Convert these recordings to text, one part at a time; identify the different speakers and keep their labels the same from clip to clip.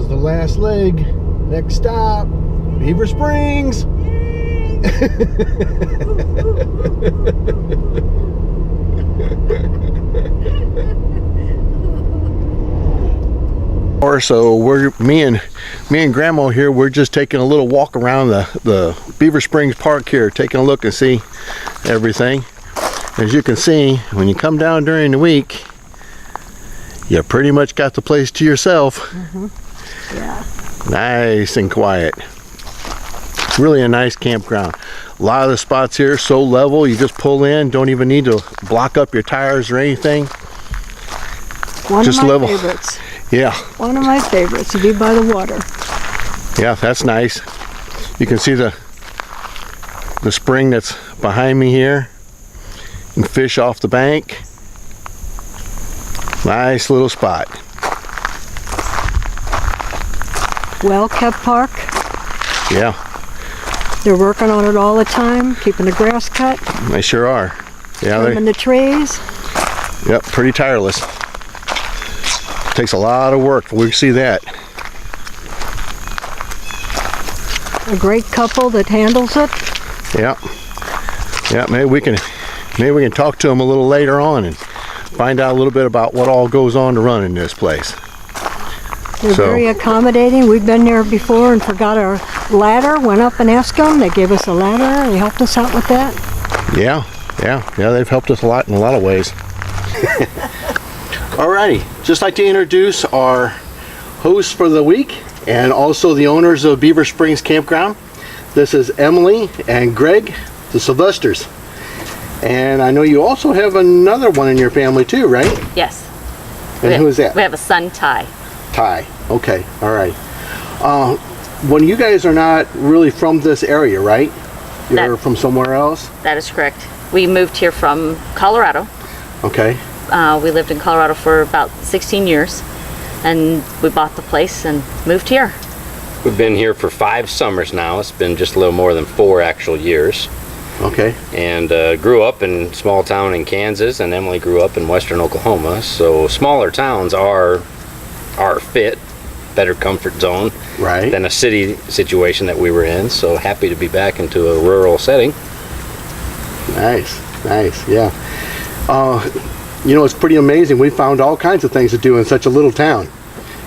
Speaker 1: the last leg. Next stop, Beaver Springs. Or so we're me and Grandma here. We're just taking a little walk around the Beaver Springs Park here, taking a look and see everything. As you can see, when you come down during the week, you pretty much got the place to yourself.
Speaker 2: Yeah.
Speaker 1: Nice and quiet. Really a nice campground. A lot of the spots here so level, you just pull in, don't even need to block up your tires or anything.
Speaker 2: One
Speaker 1: just
Speaker 2: of my
Speaker 1: level.
Speaker 2: favorites.
Speaker 1: Yeah.
Speaker 2: One of my favorites to be by the water.
Speaker 1: Yeah, that's nice. You can see the spring that's behind me here. And fish off the bank. Nice little spot.
Speaker 2: Well kept park.
Speaker 1: Yeah.
Speaker 2: They're working on it all the time, keeping the grass cut,
Speaker 1: They sure are. Yeah,
Speaker 2: trimming the trees.
Speaker 1: Yep, pretty tireless. Takes a lot of work. We see that.
Speaker 2: A great couple that handles it.
Speaker 1: Yeah. Yeah, maybe we can talk to them a little later on and find out a little bit about what all goes on to run in this place.
Speaker 2: They're very accommodating. We've been there before and forgot our ladder. Went up and asked them. They gave us a ladder. They helped us out with that.
Speaker 1: Yeah. They've helped us a lot in a lot of ways. Alrighty, just like to introduce our hosts for the week and also the owners of Beaver Springs Campground. This is Emily and Greg, the Sylvesters. And I know you also have another one in your family too, right?
Speaker 3: Yes.
Speaker 1: And who is that?
Speaker 3: We have a son, Ty.
Speaker 1: Ty. Okay, all right. When you guys are not really from this area, right? You're from somewhere else?
Speaker 3: That is correct. We moved here from Colorado.
Speaker 1: Okay.
Speaker 3: We lived in Colorado for about 16 years, and we bought the place and moved here.
Speaker 4: We've been here for 5 summers now. It's been just a little more than 4 actual years.
Speaker 1: Okay.
Speaker 4: And grew up in a small town in Kansas, and Emily grew up in western Oklahoma. So smaller towns are fit, better comfort zone than a city situation that we were in. So happy to be back into a rural setting. Nice,
Speaker 1: yeah. You know, it's pretty amazing. We found all kinds of things to do in such a little town.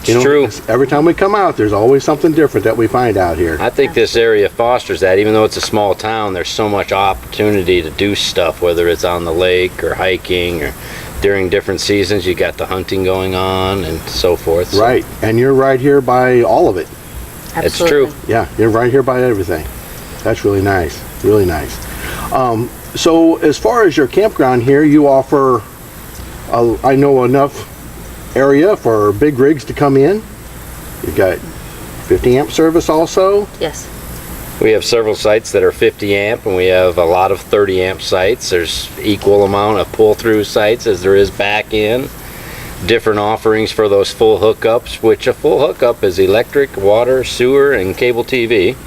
Speaker 4: It's true.
Speaker 1: Every time we come out, there's always something different that we find out here.
Speaker 4: I think this area fosters that. Even though it's a small town, there's so much opportunity to do stuff, whether it's on the lake or hiking or during different seasons. You got the hunting going on and so forth. So.
Speaker 1: Right, and you're right here by all of it.
Speaker 3: Absolutely.
Speaker 4: It's true.
Speaker 1: Yeah, you're right here by everything. That's really nice, really nice. So as far as your campground here, you offer, I know, enough area for big rigs to come in. You've got 50 amp service also.
Speaker 3: Yes.
Speaker 4: We have several sites that are 50 amp, and we have a lot of 30 amp sites. There's equal amount of pull-through sites as there is back in. Different offerings for those full hookups, which a full hookup is electric, water, sewer, and cable TV.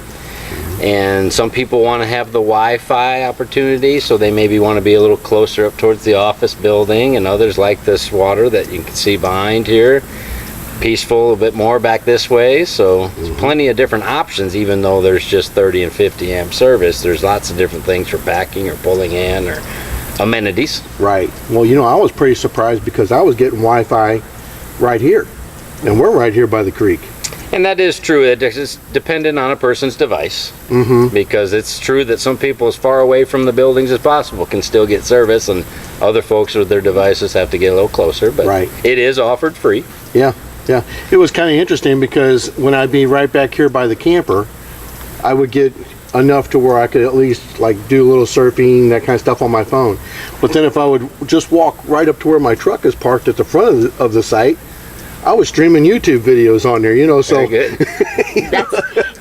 Speaker 4: And some people want to have the Wi-Fi opportunity, so they maybe want to be a little closer up towards the office building, and others like this water that you can see behind here. Peaceful a bit more back this way, so there's plenty of different options. Even though there's just 30 and 50 amp service, there's lots of different things for packing or pulling in or amenities.
Speaker 1: Right. Well, you know, I was pretty surprised because I was getting Wi-Fi right here, and we're right here by the creek.
Speaker 4: And that is true. It's dependent on a person's device, because it's true that some people as far away from the buildings as possible can still get service, and other folks with their devices have to get a little closer, but it is offered free.
Speaker 1: Yeah. It was kind of interesting because when I'd be right back here by the camper, I would get enough to where I could at least like do a little surfing, that kind of stuff on my phone. But then if I would just walk right up to where my truck is parked at the front of the site, I was streaming YouTube videos on there, you know, so.
Speaker 4: Very good.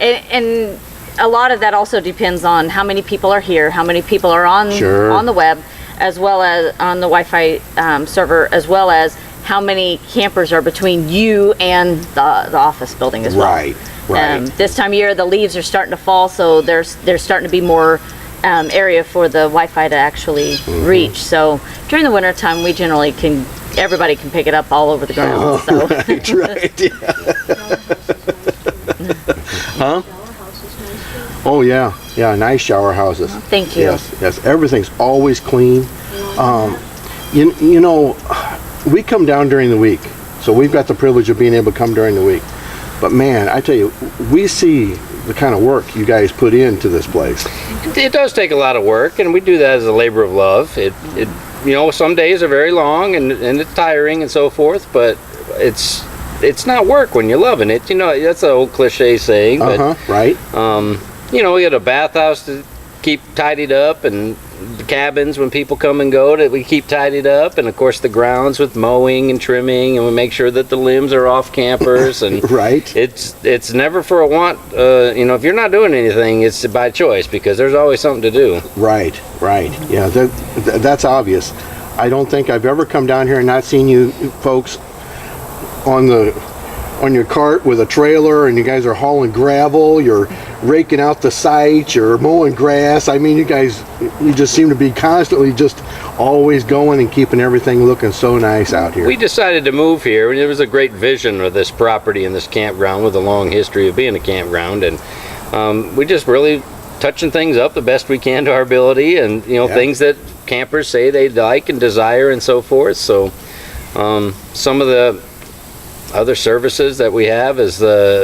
Speaker 3: And a lot of that also depends on how many people are here, how many people are on the web, as well as on the Wi-Fi server, as well as how many campers are between you and the office building as well.
Speaker 1: Right.
Speaker 3: This time of year, the leaves are starting to fall, so there's starting to be more area for the Wi-Fi to actually reach. So during the winter time, we generally everybody can pick it up all over the ground.
Speaker 1: Right. Yeah. Huh? Oh yeah, yeah, nice shower houses.
Speaker 3: Thank you.
Speaker 1: Yes, everything's always clean. You know, we come down during the week, so we've got the privilege of being able to come during the week. But man, I tell you, we see the kind of work you guys put into this place.
Speaker 4: It does take a lot of work, and we do that as a labor of love. It you know, some days are very long and it's tiring and so forth, but it's not work when you're loving it. You know, that's an old cliche saying. But,
Speaker 1: right.
Speaker 4: You know, we got a bathhouse to keep tidied up, and the cabins when people come and go that we keep tidied up, and of course the grounds with mowing and trimming, and we make sure that the limbs are off campers. And
Speaker 1: right.
Speaker 4: It's never for a want. You know, if you're not doing anything, it's by choice, because there's always something to do.
Speaker 1: Right. Yeah, that's obvious. I don't think I've ever come down here and not seen you folks on your cart with a trailer, and you guys are hauling gravel, you're raking out the sites, you're mowing grass. I mean, you just seem to be constantly just always going and keeping everything looking so nice out here.
Speaker 4: We decided to move here, and it was a great vision of this property and this campground with a long history of being a campground, and we just really touching things up the best we can to our ability, and you know, things that campers say they like and desire and so forth. So some of the other services that we have is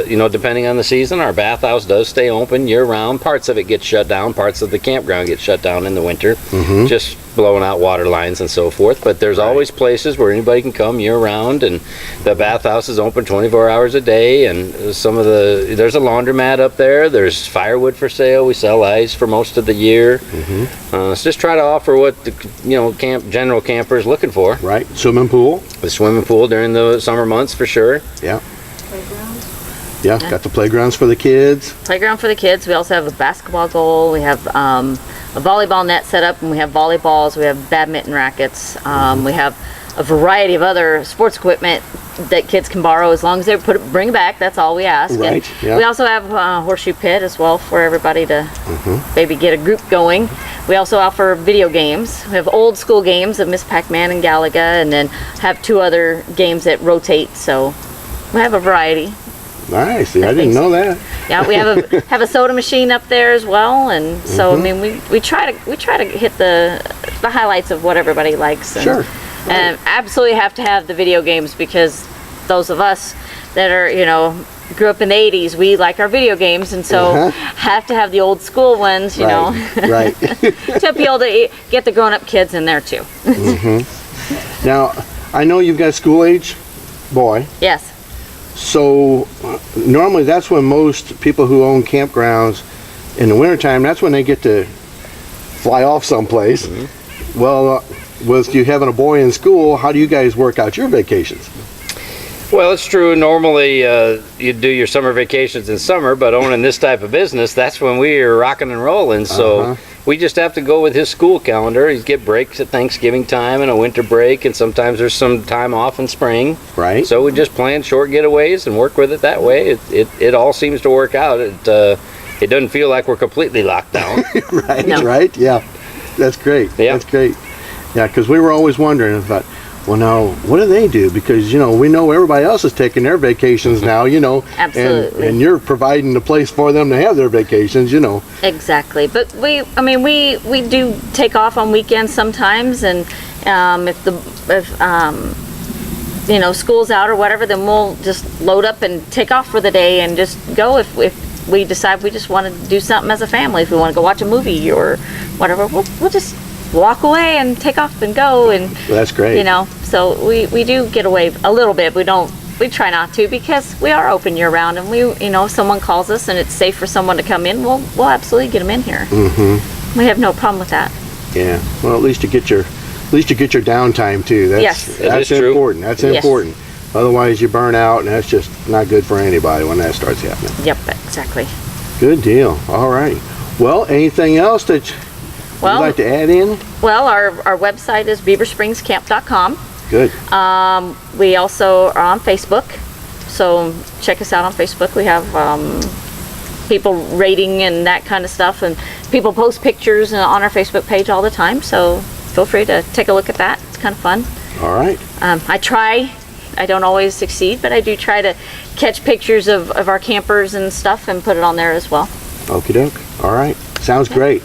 Speaker 4: you know, depending on the season, our bathhouse does stay open year round. Parts of it get shut down. Parts of the campground get shut down in the winter, just blowing out water lines and so forth. But there's always places where anybody can come year round, and the bathhouse is open 24 hours a day. And there's a laundromat up there. There's firewood for sale. We sell ice for most of the year. So just try to offer what the general camper is looking for.
Speaker 1: Right. Swimming pool.
Speaker 4: The swimming pool during the summer months for sure.
Speaker 1: Yeah. Yeah, got the playgrounds for the kids.
Speaker 3: Playground for the kids. We also have a basketball goal. We have a volleyball net set up, and we have volleyballs. We have badminton rackets. We have a variety of other sports equipment that kids can borrow as long as they bring it back. That's all we ask.
Speaker 1: Right.
Speaker 3: And we also have a horseshoe pit as well for everybody to maybe get a group going. We also offer video games. We have old school games of Miss Pac-Man and Galaga, and then have 2 other games that rotate. So we have a variety.
Speaker 1: Nice. I didn't know that.
Speaker 3: Yeah, we have a soda machine up there as well, and so I mean we try to hit the highlights of what everybody likes. And,
Speaker 1: Sure.
Speaker 3: And absolutely have to have the video games, because those of us that are, you know, grew up in the 80s, we like our video games, and so have to have the old school ones, you know.
Speaker 1: Right.
Speaker 3: To be able to get the grown-up kids in there too.
Speaker 1: Now, I know you've got a school age boy.
Speaker 3: Yes.
Speaker 1: So normally that's when most people who own campgrounds in the wintertime, that's when they get to fly off someplace. Well, with you having a boy in school, how do you guys work out your vacations?
Speaker 4: Well, it's true. Normally, you do your summer vacations in summer, but owning this type of business, that's when we are rocking and rolling. So we just have to go with his school calendar. He's get breaks at Thanksgiving time and a winter break, and sometimes there's some time off in spring.
Speaker 1: Right.
Speaker 4: So we just plan short getaways and work with it that way. It all seems to work out. It doesn't feel like we're completely locked down.
Speaker 1: Right.
Speaker 3: No.
Speaker 1: Right. Yeah. That's great.
Speaker 4: Yeah.
Speaker 1: That's great. Yeah, because we were always wondering about, well, now, what do they do? Because, you know, we know everybody else is taking their vacations now, you know.
Speaker 3: Absolutely.
Speaker 1: And you're providing the place for them to have their vacations, you know.
Speaker 3: Exactly. But we do take off on weekends sometimes, and if you know, school's out or whatever, then we'll just load up and take off for the day and just go if we decide we just want to do something as a family. If we want to go watch a movie or whatever, we'll just walk away and take off and go. And
Speaker 1: that's great.
Speaker 3: You know, so we do get away a little bit. We try not to, because we are open year round, and if someone calls us and it's safe for someone to come in, we'll absolutely get them in here. We have no problem with that.
Speaker 1: Yeah. Well, at least you get your downtime too. That's important. That's important. Otherwise, you burn out, and that's just not good for anybody when that starts happening.
Speaker 3: Yep, exactly.
Speaker 1: Good deal. All right. Well, anything else that you'd like to add in?
Speaker 3: Well, our website is beaverspringscamp.com.
Speaker 1: Good.
Speaker 3: We also are on Facebook, so check us out on Facebook. We have people rating and that kind of stuff, and people post pictures on our Facebook page all the time, so feel free to take a look at that. It's kind of fun.
Speaker 1: All right.
Speaker 3: I try I don't always succeed, but I do try to catch pictures of our campers and stuff and put it on there as well.
Speaker 1: Okie doke. All right. Sounds great.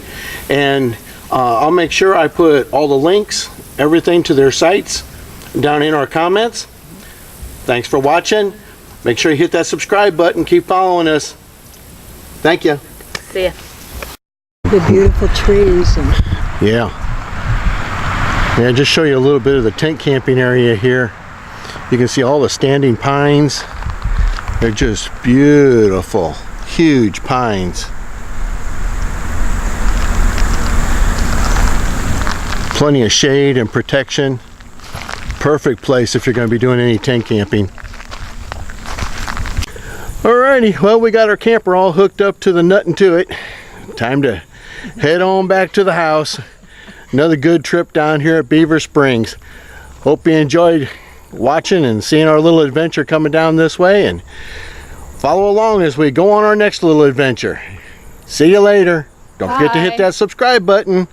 Speaker 1: And I'll make sure I put all the links, everything to their sites down in our comments. Thanks for watching. Make sure you hit that subscribe button. Keep following us. Thank you.
Speaker 3: See ya.
Speaker 2: The beautiful trees and
Speaker 1: Yeah, just show you a little bit of the tent camping area here. You can see all the standing pines. They're just beautiful, huge pines. Plenty of shade and protection. Perfect place if you're going to be doing any tent camping. Alrighty, well, we got our camper all hooked up to the nut and to it. Time to head on back to the house. Another good trip down here at Beaver Springs. Hope you enjoyed watching and seeing our little adventure coming down this way, and follow along as we go on our next little adventure. See you later. Don't forget to hit that subscribe button.